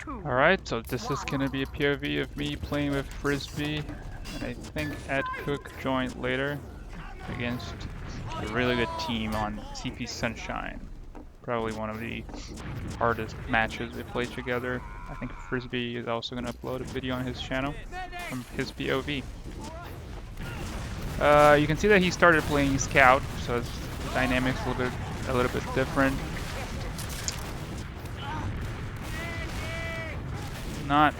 Alright, so this is gonna be a POV of me playing with Frisbee, and I think Ed Cook joined later against a really good team on CP Sunshine. Probably one of the hardest matches we played together. I think Frisbee is also gonna upload a video on his channel from his POV. You can see that he started playing Scout, so his dynamics a little bit different. I'm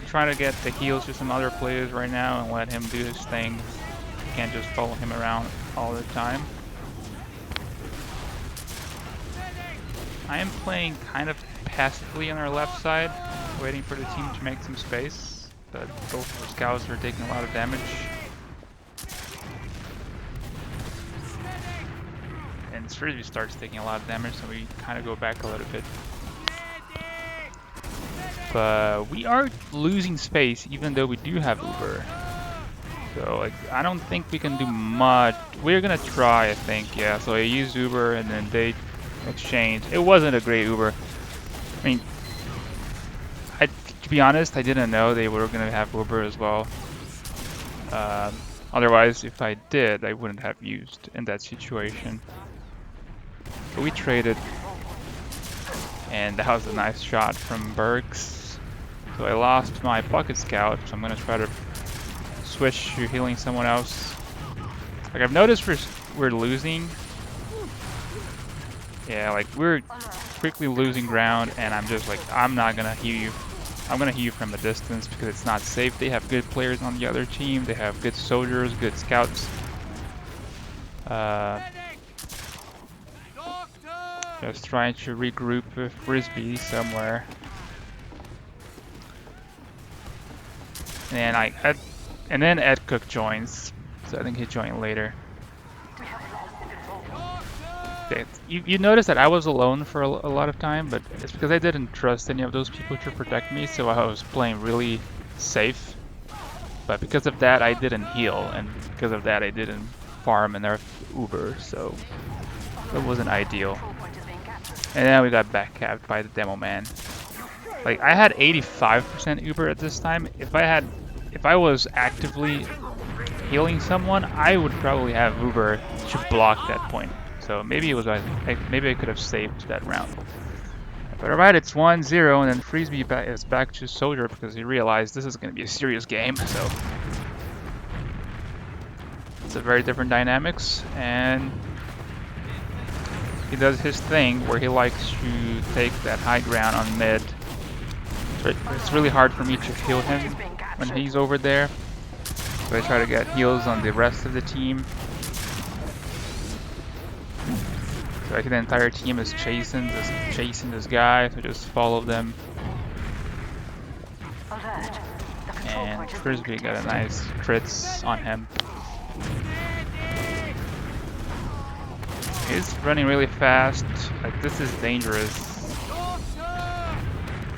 trying to get the heals to some other players right now and let him do his thing. You can't just follow him around all the time. I am playing kind of passively on our left side, waiting for the team to make some space, but both of the scouts are taking a lot of damage. And Frisbee starts taking a lot of damage, so we kind of go back a little bit. But we are losing space even though we do have Uber. So like, I don't think we can do much. We're gonna try, I think, yeah. So I used Uber and then they exchanged. It wasn't a great Uber. I mean, to be honest, I didn't know they were gonna have Uber as well. Otherwise, if I did, I wouldn't have used in that situation. But we traded. And that was a nice shot from Bergs. So I lost my Pocket Scout, so I'm gonna try to switch to healing someone else. Like, I've noticed we're losing. Yeah, like we're quickly losing ground, and I'm just like, I'm not gonna heal you. I'm gonna heal you from a distance because it's not safe. They have good players on the other team. They have good soldiers, good scouts. Just trying to regroup with Frisbee somewhere. And then Ed Cook joins, so I think he joined later. Okay. You notice that I was alone for a lot of time, but it's because I didn't trust any of those people to protect me, so I was playing really safe. But because of that, I didn't heal, and because of that, I didn't farm enough Uber, so it wasn't ideal. And then we got backcapped by the demo man. Like, I had 85% Uber at this time. If I was actively healing someone, I would probably have Uber to block that point. So maybe it was maybe I could have saved that round. But alright, it's 1-0, and then Frisbee is back to Soldier because he realized this is going to be a serious game. So it's a very different dynamics, and he does his thing where he likes to take that high ground on mid. So it's really hard for me to heal him when he's over there. So I try to get heals on the rest of the team. So like the entire team is chasing this guy, so just follow them. And Frisbee got a nice crits on him. He's running really fast. Like, this is dangerous.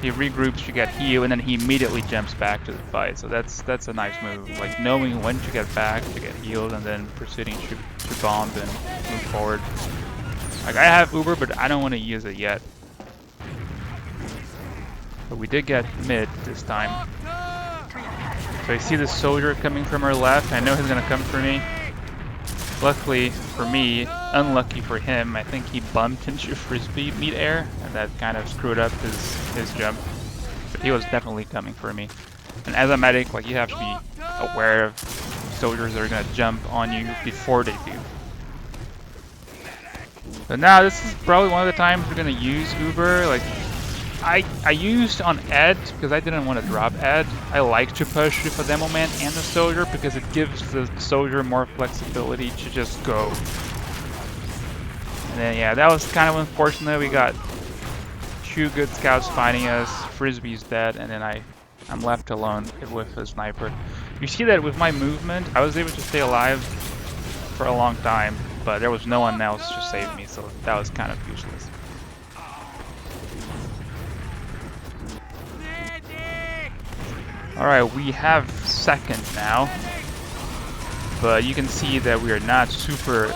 He regroups to get heal, and then he immediately jumps back to the fight. So that's a nice move. Like, knowing when to get back to get healed, and then proceeding to bomb and move forward. Like, I have Uber, but I don't want to use it yet. But we did get mid this time. So I see the soldier coming from our left. I know he's gonna come for me. Luckily for me, unlucky for him, I think he bumped into Frisbee mid-air, and that kind of screwed up his jump. But he was definitely coming for me. And as a medic, like, you have to be aware of soldiers that are gonna jump on you before they do. So now this is probably one of the times we're gonna use Uber. Like, I used on Ed because I didn't want to drop Ed. I like to push with a demo man and the soldier because it gives the soldier more flexibility to just go. And then yeah, that was kind of unfortunate. We got two good scouts fighting us. Frisbee's dead, and then I'm left alone with a sniper. You see that with my movement, I was able to stay alive for a long time, but there was no one else to save me, so that was kind of useless. Alright, we have second now, but you can see that we are not super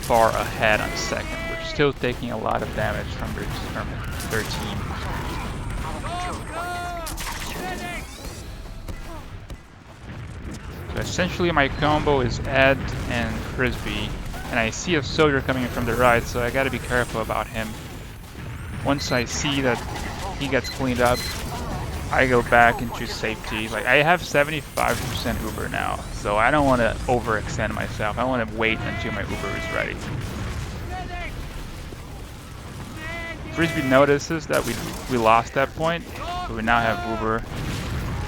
far ahead on second. We're still taking a lot of damage from their team. So essentially my combo is Ed and Frisbee, and I see a soldier coming from the right, so I gotta be careful about him. Once I see that he gets cleaned up, I go back into safety. Like, I have 75% Uber now, so I don't want to overextend myself. I want to wait until my Uber is ready. Frisbee notices that we lost that point, but we now have Uber,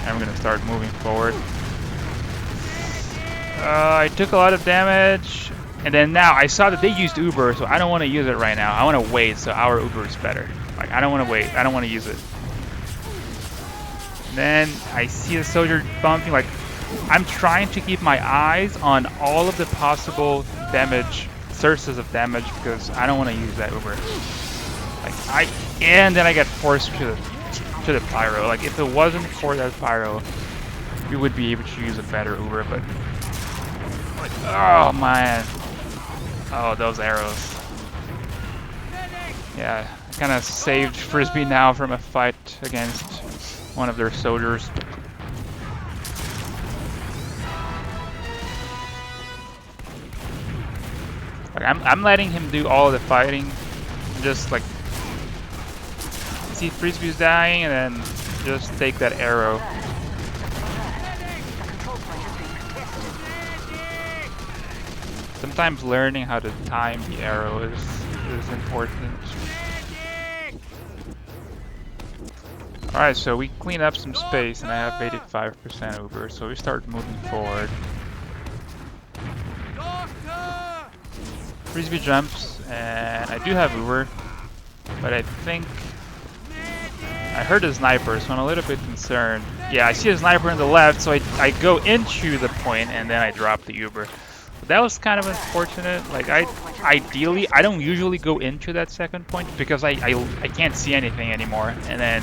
and we're going to start moving forward. I took a lot of damage, and then now I saw that they used Uber, so I don't want to use it right now. I want to wait, so our Uber is better. Like, I don't want to wait. I don't want to use it. Then I see a soldier bumping. Like, I'm trying to keep my eyes on all of the possible damage, sources of damage, because I don't want to use that Uber. Like, and then I get forced to the pyro. Like, if it wasn't for that pyro, we would be able to use a better Uber. But like, oh man, oh, those arrows. Yeah, I kind of saved Frisbee now from a fight against one of their soldiers. Like, I'm letting him do all the fighting. Just like, see Frisbee's dying, and then just take that arrow. Sometimes learning how to time the arrow is important. Alright, so we clean up some space, and I have 85% Uber, so we start moving forward. Frisbee jumps, and I do have Uber, but I think I heard a sniper, so I'm a little bit concerned. Yeah, I see a sniper on the left, so I go into the point, and then I drop the Uber. But that was kind of unfortunate. Like, ideally, I don't usually go into that second point because I can't see anything anymore, and then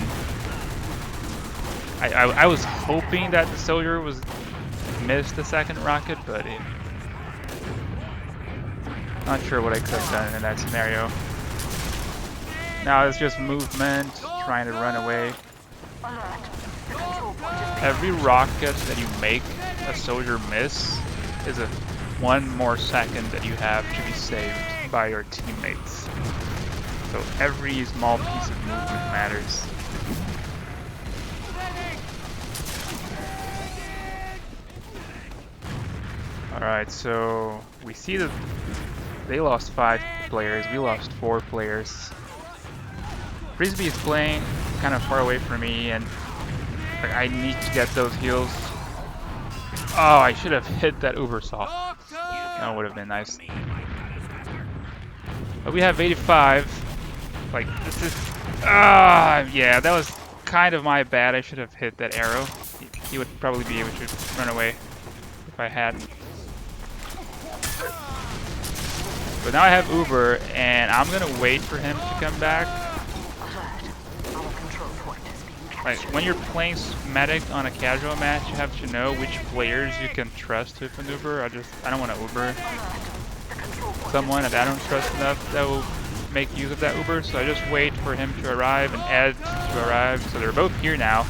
I was hoping that the soldier was missed the second rocket, but not sure what I could have done in that scenario. Now it's just movement, trying to run away. Every rocket that you make a soldier miss is a 1 more second that you have to be saved by your teammates. So every small piece of movement matters. Alright, so we see that they lost 5 players, we lost 4 players. Frisbee is playing kind of far away from me, and like, I need to get those heals. Oh, I should have hit that Uber saw. That would have been nice. But we have 85. Like, this is... yeah, that was kind of my bad. I should have hit that arrow. He would probably be able to run away if I had. But now I have Uber, and I'm gonna wait for him to come back. Like, when you're playing Medic on a casual match, you have to know which players you can trust with an Uber. I don't want to Uber someone that I don't trust enough that will make use of that Uber, so I just wait for him to arrive and Ed to arrive. So they're both here now.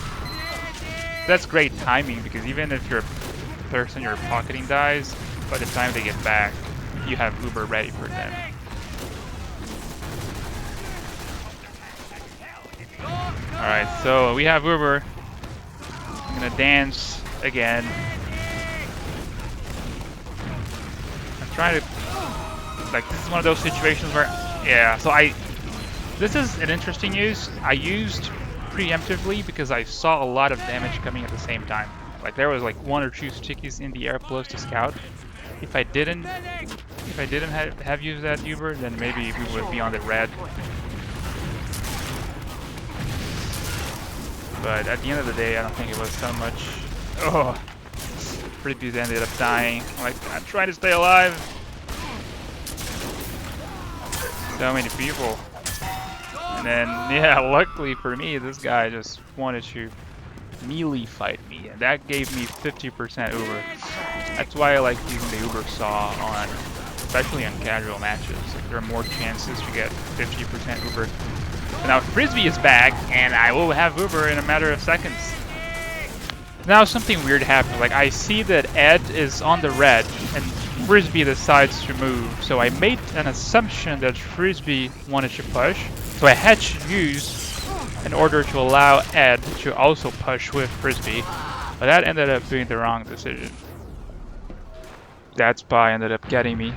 That's great timing, because even if your person you're pocketing dies, by the time they get back, you have Uber ready for them. Alright, so we have Uber. I'm gonna dance again. I'm trying to... Like, this is one of those situations where... Yeah, so this is an interesting use. I used preemptively because I saw a lot of damage coming at the same time. Like, there was like 1 or 2 stickies in the air close to scout. If I didn't have used that Uber, then maybe we would be on the red. But at the end of the day, I don't think it was so much. Oh, Frisbees ended up dying. Like, I'm trying to stay alive. So many people. And then, yeah, luckily for me, this guy just wanted to melee fight me, and that gave me 50% Uber. That's why I like using the Uber saw especially on casual matches. Like, there are more chances to get 50% Uber. So now Frisbee is back, and I will have Uber in a matter of seconds. Now something weird happened. Like, I see that Ed is on the red, and Frisbee decides to move. So I made an assumption that Frisbee wanted to push. So I had to use in order to allow Ed to also push with Frisbee. But that ended up being the wrong decision. That spy ended up getting me.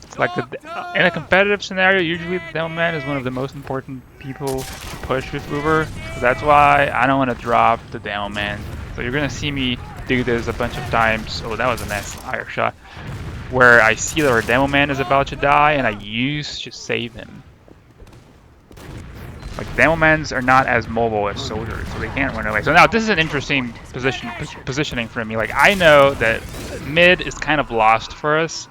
It's like in a competitive scenario, usually the demo man is one of the most important people to push with Uber. So that's why I don't want to drop the demo man. So you're gonna see me do this a bunch of times. Oh, that was a nice fire shot. Where I see that our demo man is about to die, and I use to save him. Like, demo mans are not as mobile as soldiers, so they can't run away. So now this is an interesting positioning for me. Like, I know that mid is kind of lost for us,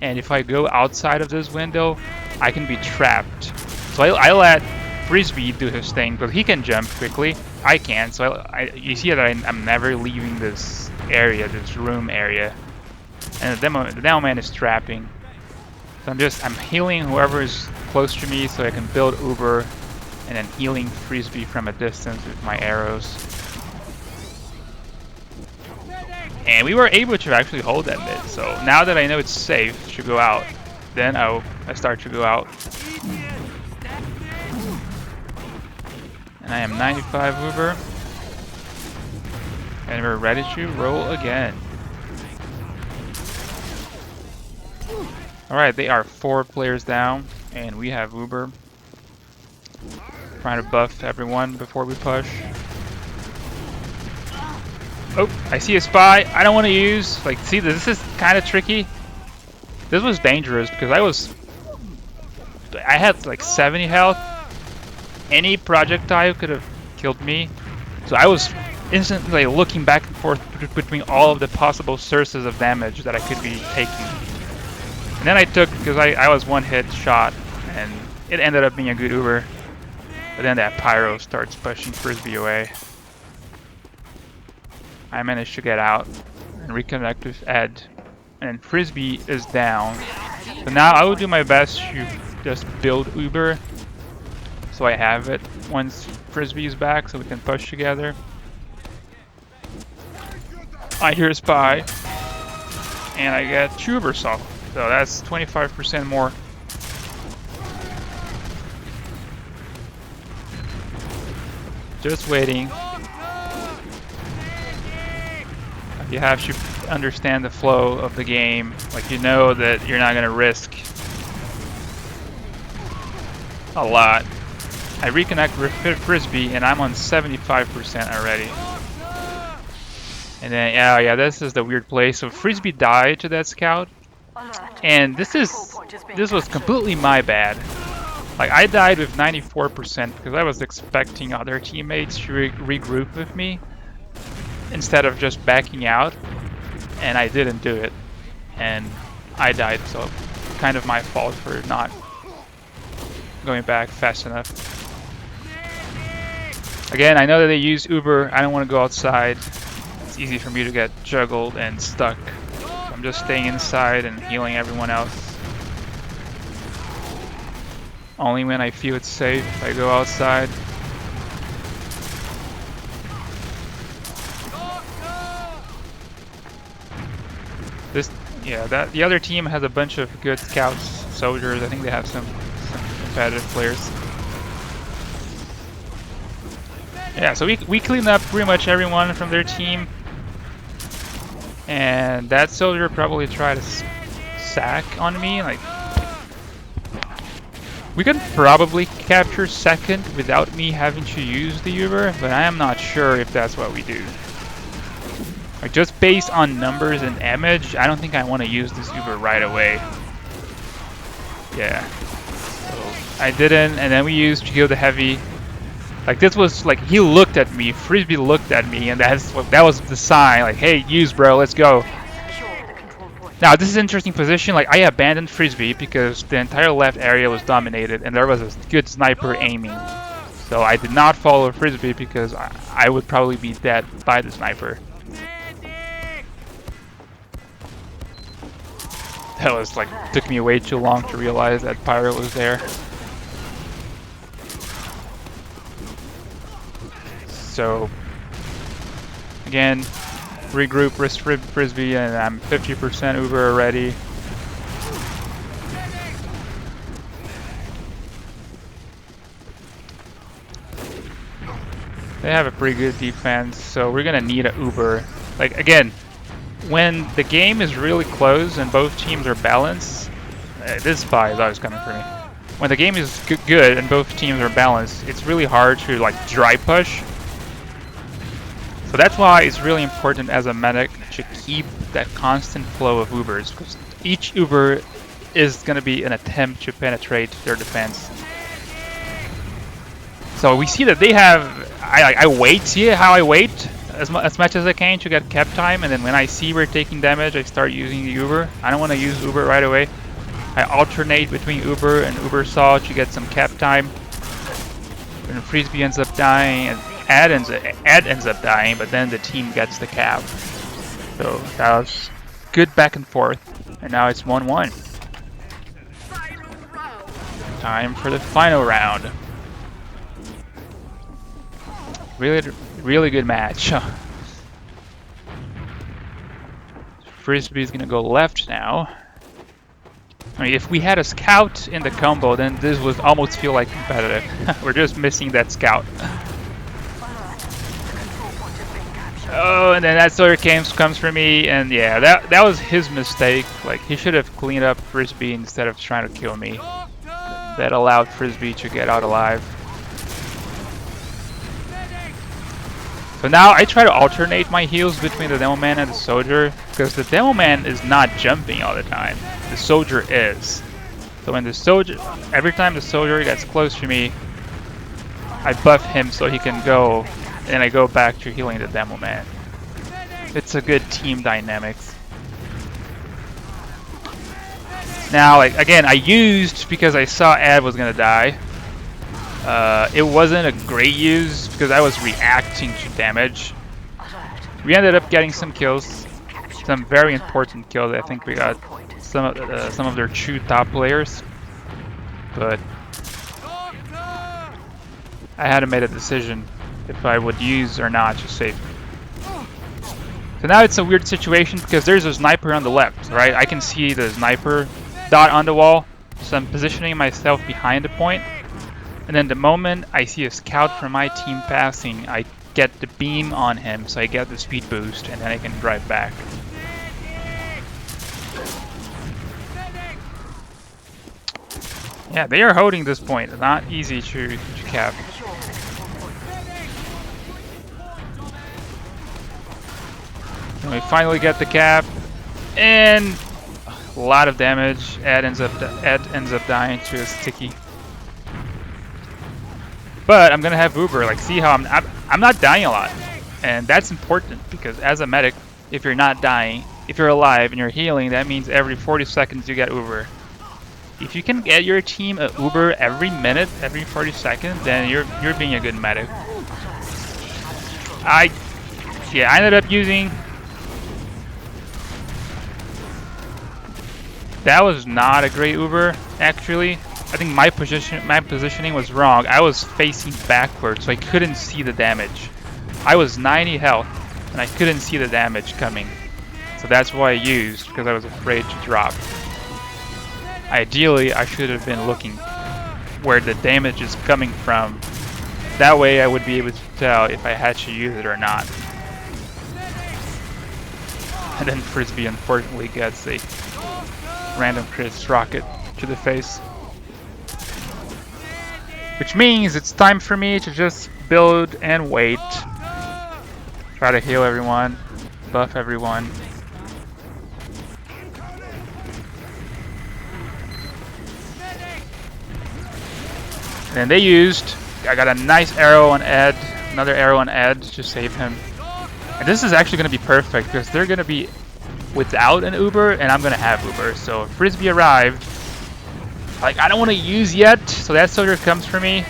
and if I go outside of this window, I can be trapped. So I let Frisbee do his thing, because he can jump quickly. I can't, so you see that I'm never leaving this area, this room area. And the demo man is trapping. So I'm healing whoever is close to me so I can build Uber, and then healing Frisbee from a distance with my arrows. And we were able to actually hold that mid. So now that I know it's safe to go out, then I start to go out. And I am 95 Uber. And we're ready to roll again. Alright, they are 4 players down, and we have Uber. Trying to buff everyone before we push. Oh, I see a spy. I don't want to use. Like, see, this is kind of tricky. This was dangerous because I had like 70 health. Any projectile could have killed me. So I was instantly like, looking back and forth between all of the possible sources of damage that I could be taking. And then I took, because I was one hit shot, and it ended up being a good Uber. But then that pyro starts pushing Frisbee away. I managed to get out and reconnect with Ed. And Frisbee is down. So now I will do my best to just build Uber. So I have it once Frisbee is back so we can push together. I hear a spy. And I get 2 Uber soft. So that's 25% more. Just waiting. You have to understand the flow of the game. Like, you know that you're not gonna risk a lot. I reconnect with Frisbee and I'm on 75% already. And then yeah, this is the weird place. So Frisbee died to that scout. And this was completely my bad. Like, I died with 94% because I was expecting other teammates to regroup with me instead of just backing out, and I didn't do it, and I died, so kind of my fault for not going back fast enough. Again, I know that they use Uber. I don't want to go outside. It's easy for me to get juggled and stuck. So I'm just staying inside and healing everyone else. Only when I feel it's safe, I go outside. The other team has a bunch of good scouts, soldiers. I think they have some competitive players. Yeah, so we cleaned up pretty much everyone from their team. And that soldier probably tried to sack on me, like. We could probably capture second without me having to use the Uber, but I am not sure if that's what we do. Like, just based on numbers and damage, I don't think I want to use this Uber right away. Yeah. So I didn't, and then we used to kill the heavy. Like, this was like, he looked at me, Frisbee looked at me, and that was the sign, like, hey, use bro, let's go. Now, this is an interesting position. Like, I abandoned Frisbee because the entire left area was dominated and there was a good sniper aiming. So I did not follow Frisbee because I would probably be dead by the sniper. That was like, took me way too long to realize that Pyro was there. So, again, regroup, Frisbee, and I'm 50% Uber already. They have a pretty good defense, so we're gonna need an Uber. Like, again, when the game is really close and both teams are balanced, this spy is always coming for me. When the game is good and both teams are balanced, it's really hard to like dry push. So that's why it's really important as a medic to keep that constant flow of Ubers, because each Uber is going to be an attempt to penetrate their defense. So we see that they have, I wait, see how I wait as much as I can to get cap time, and then when I see we're taking damage, I start using the Uber. I don't want to use Uber right away. I alternate between Uber and Uber Saw to get some cap time. When Frisbee ends up dying, and Ed ends up dying, but then the team gets the cap. So that was good back and forth, and now it's 1-1. Time for the final round. Really good match. Frisbee's gonna go left now. I mean, if we had a scout in the combo, then this would almost feel like competitive. We're just missing that scout. Oh, and then that Sawyer comes for me, and yeah, that was his mistake. Like, he should have cleaned up Frisbee instead of trying to kill me. That allowed Frisbee to get out alive. So now I try to alternate my heals between the Demo Man and the Soldier, because the Demo Man is not jumping all the time. The Soldier is. So when the Soldier, every time the Soldier gets close to me, I buff him so he can go, and I go back to healing the Demo Man. It's a good team dynamics. Now, like, again, I used because I saw Ed was gonna die. It wasn't a great use because I was reacting to damage. We ended up getting some kills, some very important kills. I think we got some of their true top players, but I had to make a decision if I would use or not to save. So now it's a weird situation because there's a sniper on the left, right? I can see the sniper dot on the wall, so I'm positioning myself behind the point. And then the moment I see a scout from my team passing, I get the beam on him, so I get the speed boost, and then I can drive back. Yeah, they are holding this point. It's not easy to cap. And we finally get the cap, and a lot of damage. Ed ends up dying to a sticky. But I'm gonna have Uber. Like, see how I'm not dying a lot, and that's important because as a medic, if you're not dying, if you're alive and you're healing, that means every 40 seconds you get Uber. If you can get your team a Uber every minute, every 40 seconds, then you're being a good medic. I ended up using. That was not a great Uber, actually. I think my positioning was wrong. I was facing backwards, so I couldn't see the damage. I was 90 health, and I couldn't see the damage coming. So that's why I used, because I was afraid to drop. Ideally, I should have been looking where the damage is coming from. That way I would be able to tell if I had to use it or not. And then Frisbee unfortunately gets a random crit rocket to the face. Which means it's time for me to just build and wait. Try to heal everyone, buff everyone. And they used, I got a nice arrow on Ed, another arrow on Ed to save him. And this is actually going to be perfect because they're going to be without an Uber and I'm going to have Uber. So Frisbee arrived. Like, I don't want to use yet, so that soldier comes for me.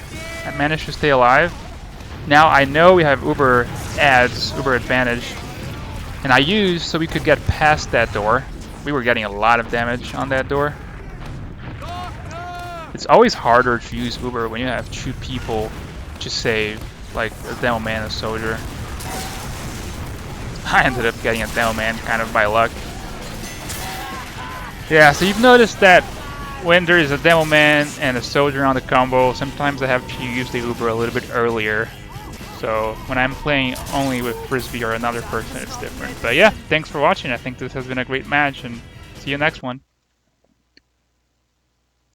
I managed to stay alive. Now I know we have Uber ads, Uber advantage. And I used so we could get past that door. we were getting a lot of damage on that door. It's always harder to use Uber when you have 2 people to save, like a demo man and a soldier. I ended up getting a demo man kind of by luck. Yeah, so you've noticed that when there is a demo man and a soldier on the combo, sometimes I have to use the Uber a little bit earlier. So when I'm playing only with Frisbee or another person, it's different. But yeah, thanks for watching. I think this has been a great match, and see you next one.